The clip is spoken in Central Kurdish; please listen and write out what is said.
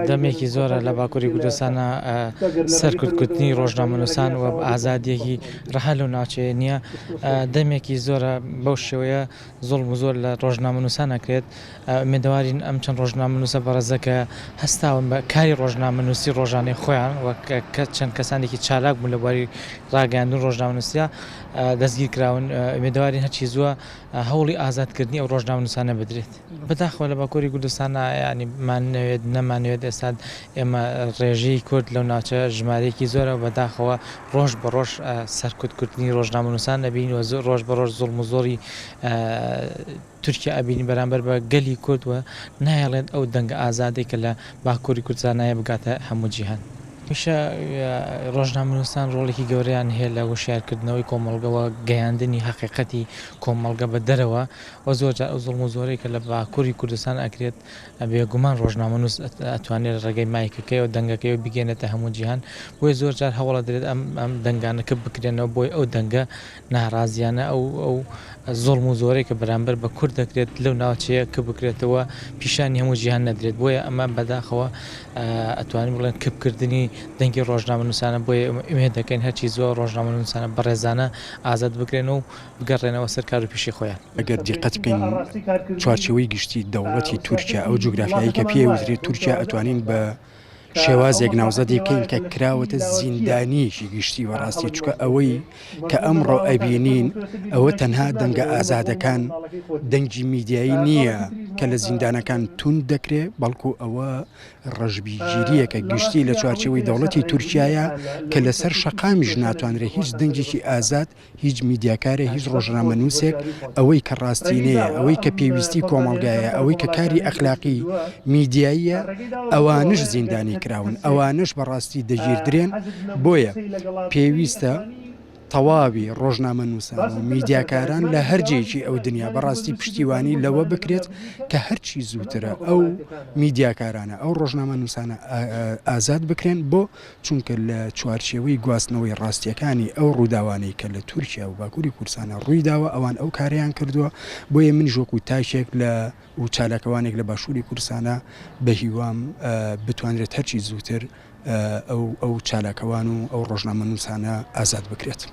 دەمێکی زۆرە لە باکووری کوردستانە سەرکوتکوتنی ڕۆژنامەنووسان و ئازادیەکی ڕەها لەو ناوچەیە نییە. دەمێکی زۆرە بەو شێوەیە زۆڵم و زۆر لە ڕۆژنامەنووسان ئەکرێت. ئومێدەوارین ئەم چەند ڕۆژنامەنووسە بەڕێزەکە هەستاون بە کاری ڕۆژنامەنووسی ڕۆژانەی خۆیان وەک چەند کەسانێکی چالاک بوون لە بواری ڕاگەیاندن ڕۆژنامەنووسیە دەستگیر کراون. ئومێدەوارین هەرچی زووە هەوڵی ئازادکردنی ئەو ڕۆژنامەنووسانە بدرێت. بەداخەوە لە باکووری کوردستانە ینی مانەوێت نەمانوێت ئێستا ئێمە ڕێژەی کورد لەو ناوچە ژمارەیەکی زۆرە و بەداخەوە ڕۆژ بە ڕۆژ سەرکوتکردنی ڕۆژنامەنووسان دەبین و ڕۆژ بە ڕۆژ زوڵم و زۆری تورکیا ئەبینی بەرامبەر بە گەلی کورد و نایەڵێت ئەو دەنگە ئازادی کە لە باکووری کوردستانایە بگاتە هەموو جیهان. میشە ڕۆژنامەنووسان ڕۆڵێکی گەورەیان هەیە لە وشارکردنەوەی کۆمەڵگەوە گەیاندنی حەقیقەتی کۆمەڵگە بە دەرەوە و زۆرجار ئەو زوڵم و زۆرەی کە لە باکووری کوردستان ئەکرێت بێگومان ڕۆژنامەنووس ئەتوانێت ڕێگەی مایکەکەی و دەنگەکەی و بگەێنێتە هەموو جیهان. بۆیە زۆرجار هەوڵە دەرێت ئەم دەنگانەکە بکرێنەوە بۆی ئەو دەنگە ناڕازیانە ئەو زۆڵم و زۆرەی کە بەرامبەر بە کورد دەکرێت لەو ناوچەیە کە بکرێتەوە پیشانی هەموو جیهان نەدرێت. بۆیە ئەمە بەداخەوە ئەتوانین بڵێن کەبکردنی دەنگی ڕۆژنامەنووسانە بۆیە ئومێد دەکەین هەرچی زۆر ڕۆژنامەنووسانە بەڕێزانە ئازاد بکرێن و بگەڕێنەوە سەر کار و پیشی خۆیان. ئەگەر دیقەت بکەین چوارچێوەی گشتی دەوڵەتی تورکیا ئەو جوگرافیایی کە پێوترێت تورکیا ئەتوانین بە شێوازێک ناوزەدی بکەین کە کراوەتە زیندانیشی گشتی وەڕاستی چکە ئەوەی کە ئەمڕۆ ئەبینین ئەوە تەنها دەنگە ئازادەکان دەنگی میدیایی نییە کە لە زیندانەکان تون دەکرێت بەڵکو ئەوە ڕەشبیگیریەکە گشتی لە چوارچێوەی دەوڵەتی تورکیایە کە لەسەر شەقامیش ناتوانرێت هیچ دەنگێکی ئازاد هیچ میدیاکارە هیچ ڕۆژنامەنووسێک ئەوەی کە ڕاستینەیە ئەوەی کە پێویستی کۆمەڵگایە ئەوەی کە کاری ئەخلاقی میدیاییە ئەوانش زیندانی کراون ئەوانش بەڕاستی دەگیردرێن. بۆیە پێویستە تەواوی ڕۆژنامەنووسان و میدیاکاران لە هەرجێکی ئەو دنیا بەڕاستی پشتیوانی لەوە بکرێت کە هەرچی زووترە ئەو میدیاکارانە ئەو ڕۆژنامەنووسانە ئازاد بکرێن بۆ چونکە لە چوارچێوەی گواستنەوەی ڕاستیەکانی ئەو ڕووداوانەی کە لە تورکیا و باکووری کوردستانە ڕوویداوە ئەوان ئەو کاریان کردووە. بۆیە من ژۆکو تاشێک لە و چالاکەوانێک لە باشووری کوردستانە بە هیوام بتوانرێت هەرچی زووتر ئەو چالاکەوان و ئەو ڕۆژنامەنووسانە ئازاد بکرێت.